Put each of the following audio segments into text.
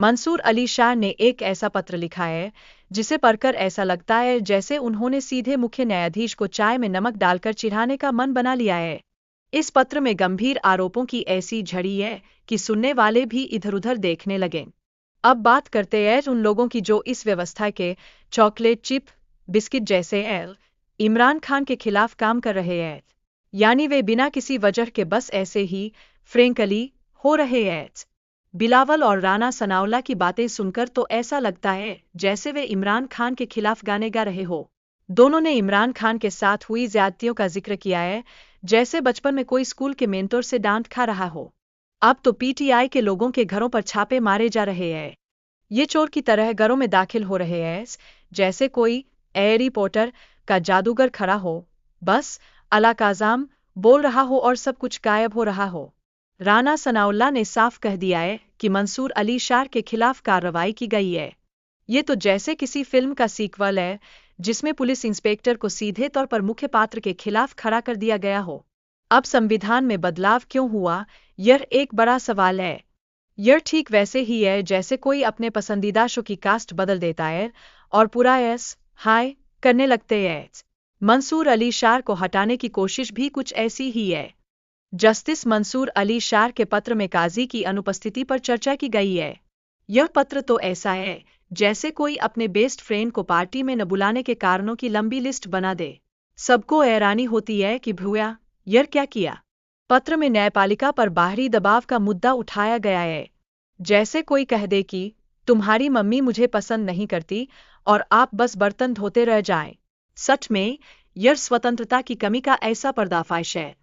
मंसूर अली शाह ने एक ऐसा पत्र लिखा है जिसे पढ़कर ऐसा लगता है जैसे उन्होंने सीधे मुख्य न्यायाधीश को चाय में नमक डालकर चिढ़ाने का मन बना लिया है। इस पत्र में गंभीर आरोपों की ऐसी झड़ी है कि सुनने वाले भी इधर-उधर देखने लगे। अब बात करते हैं उन लोगों की जो इस व्यवस्था के चॉकलेट चिप बिस्किट जैसे इमरान खान के खिलाफ काम कर रहे हैं। यानी वे बिना किसी वजह के बस ऐसे ही फ्रेंकली हो रहे हैं। बिलावल और राणा सनाउल्लाह की बातें सुनकर तो ऐसा लगता है जैसे वे इमरान खान के खिलाफ गाने गा रहे हो। दोनों ने इमरान खान के साथ हुई ज्यादतियों का जिक्र किया है जैसे बचपन में कोई स्कूल के मेंटर से डांट खा रहा हो। अब तो पीटीआई के लोगों के घरों पर छापे मारे जा रहे हैं। ये चोर की तरह घरों में दाखिल हो रहे हैं जैसे कोई हैरी पॉटर का जादूगर खड़ा हो, बस अला काज़ाम बोल रहा हो और सब कुछ गायब हो रहा हो। राणा सनाउल्लाह ने साफ कह दिया है कि मंसूर अली शाह के खिलाफ कार्रवाई की गई है। ये तो जैसे किसी फिल्म का सीक्वल है जिसमें पुलिस इंस्पेक्टर को सीधे तौर पर मुख्य पात्र के खिलाफ खड़ा कर दिया गया हो। अब संविधान में बदलाव क्यों हुआ, यह एक बड़ा सवाल है। यह ठीक वैसे ही है जैसे कोई अपने पसंदीदा शो की कास्ट बदल देता है और पूरा हाय करने लगते हैं। मंसूर अली शाह को हटाने की कोशिश भी कुछ ऐसी ही है। जस्टिस मंसूर अली शाह के पत्र में काजी की अनुपस्थिति पर चर्चा की गई है। यह पत्र तो ऐसा है जैसे कोई अपने बेस्ट फ्रेंड को पार्टी में न बुलाने के कारणों की लंबी लिस्ट बना दे। सबको हैरानी होती है कि भूया यह क्या किया। पत्र में न्यायपालिका पर बाहरी दबाव का मुद्दा उठाया गया है। जैसे कोई कह दे कि तुम्हारी मम्मी मुझे पसंद नहीं करती और आप बस बर्तन धोते रह जाएं। सच में यह स्वतंत्रता की कमी का ऐसा पर्दाफाश है।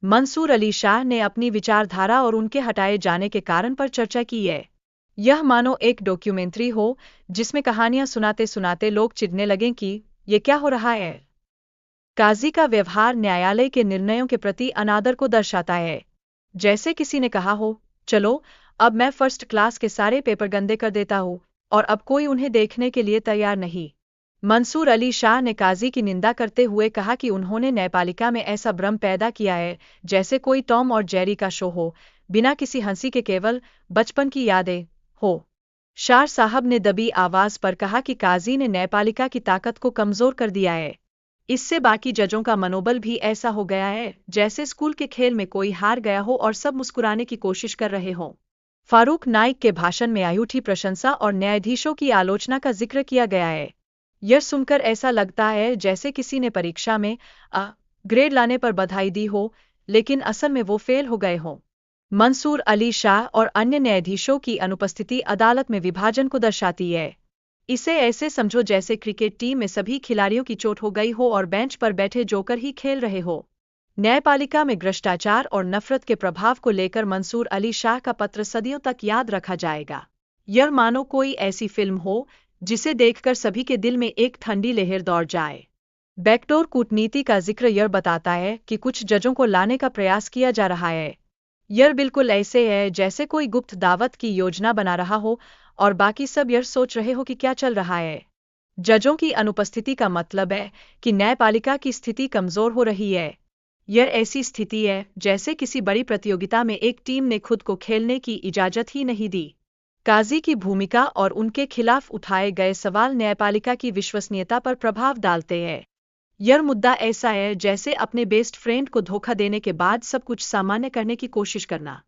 मंसूर अली शाह ने अपनी विचारधारा और उनके हटाए जाने के कारण पर चर्चा की है। यह मानो एक डॉक्यूमेंट्री हो जिसमें कहानियां सुनाते सुनाते लोग चिढ़ने लगें कि ये क्या हो रहा है। काजी का व्यवहार न्यायालय के निर्णयों के प्रति अनादर को दर्शाता है। जैसे किसी ने कहा हो, चलो अब मैं फर्स्ट क्लास के सारे पेपर गंदे कर देता हूँ और अब कोई उन्हें देखने के लिए तैयार नहीं। मंसूर अली शाह ने काजी की निंदा करते हुए कहा कि उन्होंने न्यायपालिका में ऐसा भ्रम पैदा किया है जैसे कोई टॉम और जेरी का शो हो, बिना किसी हंसी के केवल बचपन की यादें हो। शाह साहब ने दबी आवाज पर कहा कि काजी ने न्यायपालिका की ताकत को कमजोर कर दिया है। इससे बाकी जजों का मनोबल भी ऐसा हो गया है जैसे स्कूल के खेल में कोई हार गया हो और सब मुस्कुराने की कोशिश कर रहे हों। फारूक नाइक के भाषण में अयूठी प्रशंसा और न्यायाधीशों की आलोचना का जिक्र किया गया है। यह सुनकर ऐसा लगता है जैसे किसी ने परीक्षा में ग्रेड लाने पर बधाई दी हो, लेकिन असल में वो फेल हो गए हों। मंसूर अली शाह और अन्य न्यायाधीशों की अनुपस्थिति अदालत में विभाजन को दर्शाती है। इसे ऐसे समझो जैसे क्रिकेट टीम में सभी खिलाड़ियों की चोट हो गई हो और बेंच पर बैठे जोकर ही खेल रहे हो। न्यायपालिका में भ्रष्टाचार और नफरत के प्रभाव को लेकर मंसूर अली शाह का पत्र सदियों तक याद रखा जाएगा। यह मानो कोई ऐसी फिल्म हो जिसे देखकर सभी के दिल में एक ठंडी लहर दौड़ जाए। बैकडोर कूटनीति का जिक्र यह बताता है कि कुछ जजों को लाने का प्रयास किया जा रहा है। यह बिल्कुल ऐसे है जैसे कोई गुप्त दावत की योजना बना रहा हो और बाकी सब यह सोच रहे हो कि क्या चल रहा है। जजों की अनुपस्थिति का मतलब है कि न्यायपालिका की स्थिति कमजोर हो रही है। यह ऐसी स्थिति है जैसे किसी बड़ी प्रतियोगिता में एक टीम ने खुद को खेलने की इजाजत ही नहीं दी। काजी की भूमिका और उनके खिलाफ उठाए गए सवाल न्यायपालिका की विश्वसनीयता पर प्रभाव डालते हैं। यह मुद्दा ऐसा है जैसे अपने बेस्ट फ्रेंड को धोखा देने के बाद सब कुछ सामान्य करने की कोशिश करना।